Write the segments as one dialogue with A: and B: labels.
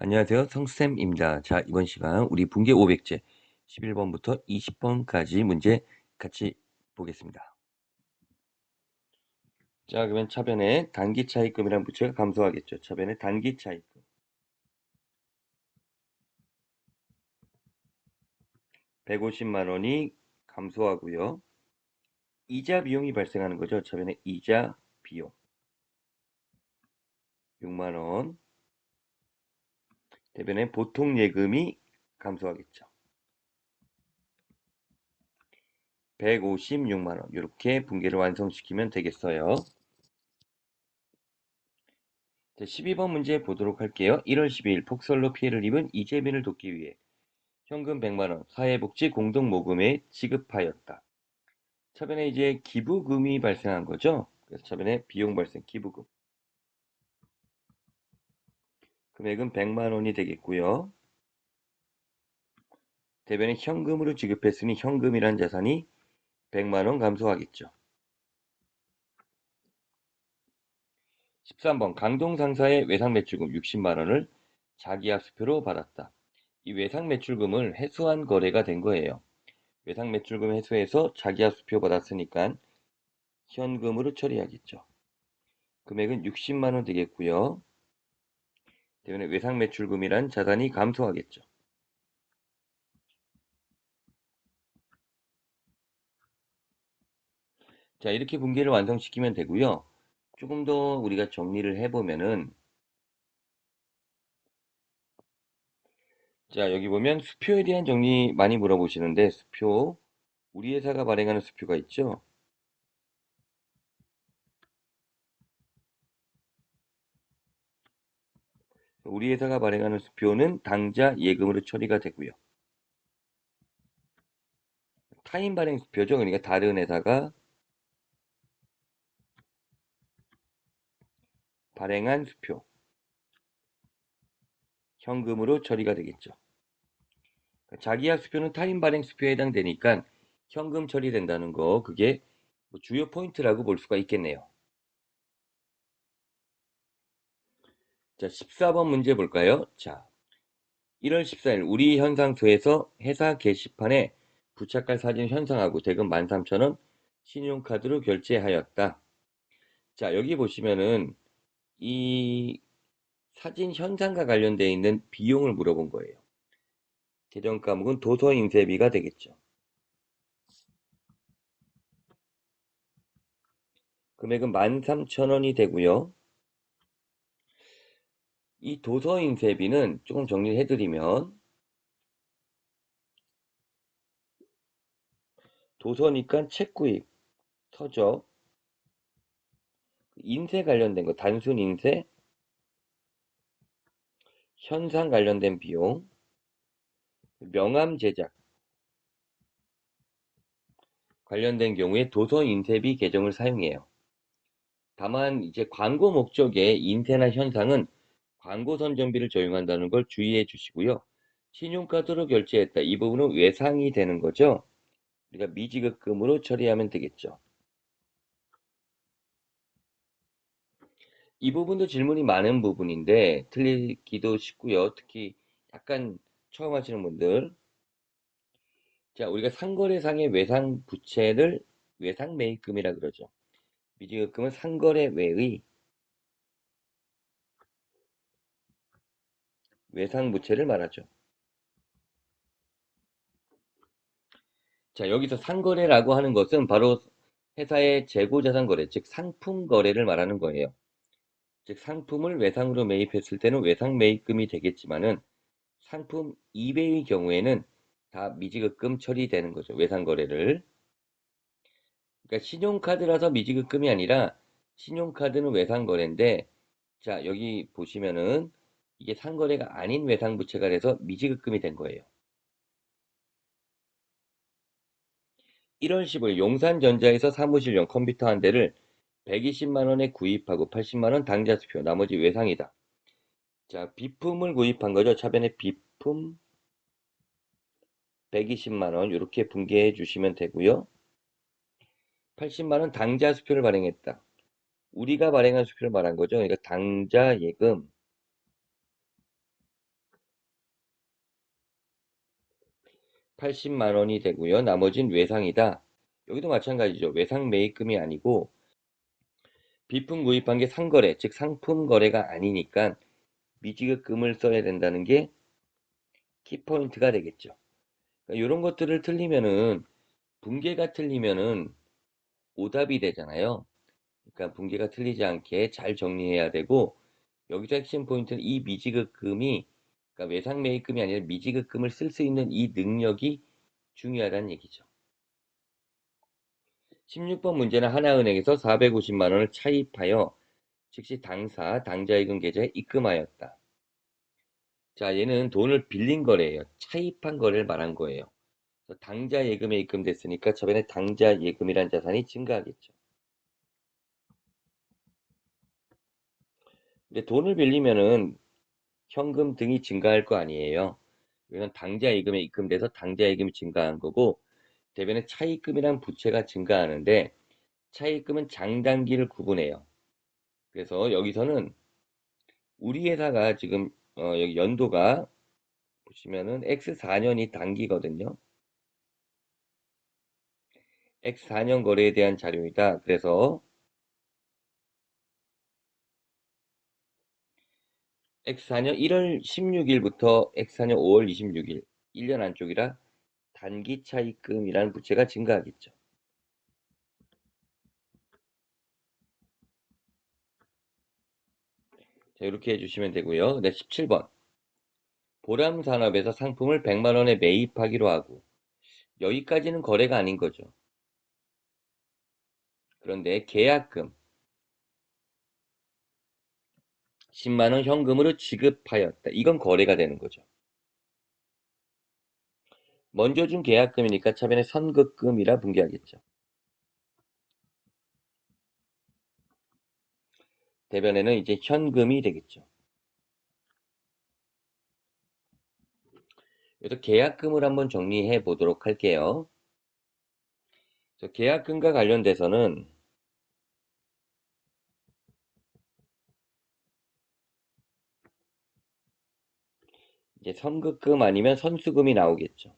A: 안녕하세요. 성쌤입니다. 자, 이번 시간 우리 분계 500제 11번부터 20번까지 문제 같이 보겠습니다. 자, 그러면 차변에 단기 차입금이라는 부채가 감소하겠죠. 차변에 단기 차입금 150만 원이 감소하고요. 이자 비용이 발생하는 거죠. 차변에 이자 비용 6만 원. 대변에 보통 예금이 감소하겠죠. 156만 원. 이렇게 분계를 완성시키면 되겠어요. 자, 12번 문제 보도록 할게요. 1월 12일 폭설로 피해를 입은 이재민을 돕기 위해 현금 100만 원 사회복지 공동모금에 지급하였다. 차변에 이제 기부금이 발생한 거죠. 그래서 차변에 비용 발생 기부금. 금액은 100만 원이 되겠고요. 대변에 현금으로 지급했으니 현금이란 자산이 100만 원 감소하겠죠. 13번 강동 상사의 외상 매출금 60만 원을 자기합수표로 받았다. 이 외상 매출금을 회수한 거래가 된 거예요. 외상 매출금 회수해서 자기합수표 받았으니까 현금으로 처리하겠죠. 금액은 60만 원 되겠고요. 때문에 외상 매출금이란 자산이 감소하겠죠. 자, 이렇게 분계를 완성시키면 되고요. 조금 더 우리가 정리를 해보면은, 자, 여기 보면 수표에 대한 정리 많이 물어보시는데, 수표, 우리 회사가 발행하는 수표가 있죠. 우리 회사가 발행하는 수표는 당좌 예금으로 처리가 되고요. 타인 발행 수표죠. 그러니까 다른 회사가 발행한 수표, 현금으로 처리가 되겠죠. 자기약 수표는 타인 발행 수표에 해당되니까 현금 처리된다는 거, 그게 주요 포인트라고 볼 수가 있겠네요. 자, 14번 문제 볼까요? 자, 1월 14일 우리 현상소에서 회사 게시판에 부착할 사진 현상하고 대금 13,000원 신용카드로 결제하였다. 자, 여기 보시면은 이 사진 현상과 관련되어 있는 비용을 물어본 거예요. 계정 과목은 도서 인쇄비가 되겠죠. 금액은 13,000원이 되고요. 이 도서 인쇄비는 조금 정리를 해드리면 도서니까 책 구입, 서적, 인쇄 관련된 거, 단순 인쇄, 현상 관련된 비용, 명함 제작 관련된 경우에 도서 인쇄비 계정을 사용해요. 다만 이제 광고 목적의 인쇄나 현상은 광고 선전비를 저용한다는 걸 주의해 주시고요. 신용카드로 결제했다. 이 부분은 외상이 되는 거죠. 우리가 미지급금으로 처리하면 되겠죠. 이 부분도 질문이 많은 부분인데 틀리기도 쉽고요. 특히 약간 처음 하시는 분들. 자, 우리가 상거래상의 외상 부채를 외상 매입금이라 그러죠. 미지급금은 상거래 외의 외상 부채를 말하죠. 자, 여기서 상거래라고 하는 것은 바로 회사의 재고자산 거래, 즉 상품 거래를 말하는 거예요. 즉 상품을 외상으로 매입했을 때는 외상 매입금이 되겠지만은 상품 이배의 경우에는 다 미지급금 처리되는 거죠. 외상 거래를. 그러니까 신용카드라서 미지급금이 아니라 신용카드는 외상 거래인데 자, 여기 보시면은 이게 상거래가 아닌 외상 부채가 돼서 미지급금이 된 거예요. 1월 15일 용산전자에서 사무실용 컴퓨터 한 대를 120만 원에 구입하고 80만 원 당좌 수표, 나머지 외상이다. 자, 비품을 구입한 거죠. 차변에 비품 120만 원 이렇게 분개해 주시면 되고요. 80만 원 당좌 수표를 발행했다. 우리가 발행한 수표를 말한 거죠. 그러니까 당좌 예금 80만 원이 되고요. 나머지는 외상이다. 여기도 마찬가지죠. 외상 매입금이 아니고 비품 구입한 게 상거래, 즉 상품 거래가 아니니까 미지급금을 써야 된다는 게 키포인트가 되겠죠. 그러니까 이런 것들을 틀리면은 분계가 틀리면은 오답이 되잖아요. 그러니까 분계가 틀리지 않게 잘 정리해야 되고 여기서 핵심 포인트는 이 미지급금이 그러니까 외상 매입금이 아니라 미지급금을 쓸 수 있는 이 능력이 중요하다는 얘기죠. 16번 문제는 하나은행에서 450만 원을 차입하여 즉시 당좌예금 계좌에 입금하였다. 자, 얘는 돈을 빌린 거래예요. 차입한 거래를 말한 거예요. 당좌예금에 입금됐으니까 저번에 당좌예금이란 자산이 증가하겠죠. 근데 돈을 빌리면은 현금 등이 증가할 거 아니에요. 이건 당좌예금에 입금돼서 당좌예금이 증가한 거고 대변에 차입금이란 부채가 증가하는데 차입금은 장단기를 구분해요. 그래서 여기서는 우리 회사가 지금 여기 연도가 보시면은 X4년이 단기거든요. X4년 거래에 대한 자료이다. 그래서 X4년 1월 16일부터 X4년 5월 26일 1년 안쪽이라 단기 차입금이라는 부채가 증가하겠죠. 자, 이렇게 해주시면 되고요. 네, 17번. 보람산업에서 상품을 100만 원에 매입하기로 하고 여기까지는 거래가 아닌 거죠. 그런데 계약금 10만 원 현금으로 지급하였다. 이건 거래가 되는 거죠. 먼저 준 계약금이니까 차변에 선급금이라 분개하겠죠. 대변에는 이제 현금이 되겠죠. 그래서 계약금을 한번 정리해 보도록 할게요. 계약금과 관련돼서는 이제 선급금 아니면 선수금이 나오겠죠.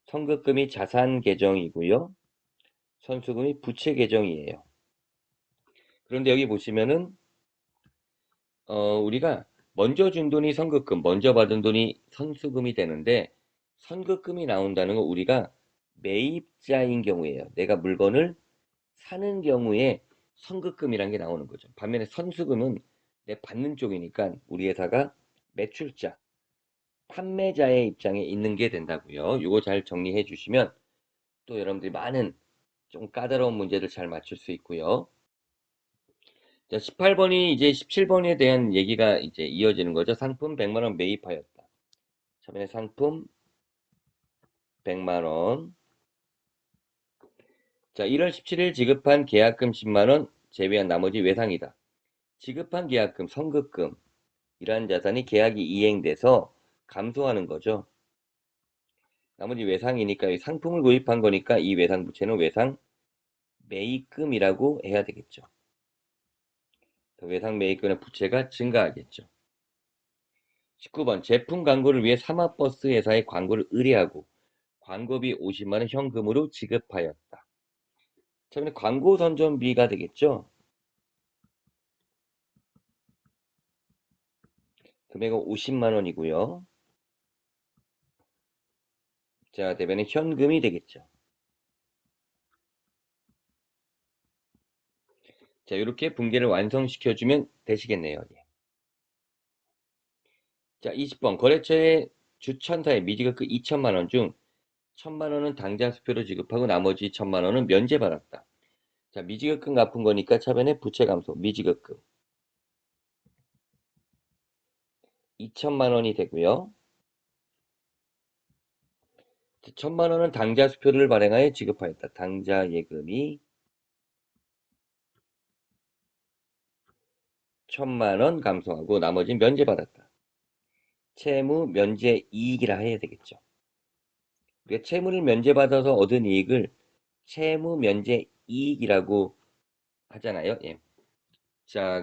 A: 선급금이 자산 계정이고요. 선수금이 부채 계정이에요. 그런데 여기 보시면은 우리가 먼저 준 돈이 선급금, 먼저 받은 돈이 선수금이 되는데 선급금이 나온다는 건 우리가 매입자인 경우예요. 내가 물건을 사는 경우에 선급금이라는 게 나오는 거죠. 반면에 선수금은 내 받는 쪽이니까 우리 회사가 매출자, 판매자의 입장에 있는 게 된다고요. 이거 잘 정리해 주시면 또 여러분들이 많은 좀 까다로운 문제를 잘 맞출 수 있고요. 자, 18번이 이제 17번에 대한 얘기가 이제 이어지는 거죠. 상품 100만 원 매입하였다. 처음에 상품 100만 원. 자, 1월 17일 지급한 계약금 10만 원 제외한 나머지 외상이다. 지급한 계약금, 선급금 이러한 자산이 계약이 이행돼서 감소하는 거죠. 나머지 외상이니까 상품을 구입한 거니까 이 외상 부채는 외상 매입금이라고 해야 되겠죠. 외상 매입금의 부채가 증가하겠죠. 19번 제품 광고를 위해 사마버스 회사에 광고를 의뢰하고 광고비 50만 원 현금으로 지급하였다. 처음에 광고 선전비가 되겠죠. 금액은 50만 원이고요. 자, 대변에 현금이 되겠죠. 자, 이렇게 분계를 완성시켜주면 되시겠네요. 예. 자, 20번 거래처의 주천사의 미지급금 2천만 원 중 1천만 원은 당장 수표로 지급하고 나머지 1천만 원은 면제받았다. 자, 미지급금 갚은 거니까 차변에 부채 감소, 미지급금 2천만 원이 되고요. 1천만 원은 당좌 수표를 발행하여 지급하였다. 당좌 예금이 1천만 원 감소하고 나머지는 면제받았다. 채무 면제 이익이라 해야 되겠죠. 우리가 채무를 면제받아서 얻은 이익을 채무 면제 이익이라고 하잖아요. 예. 자,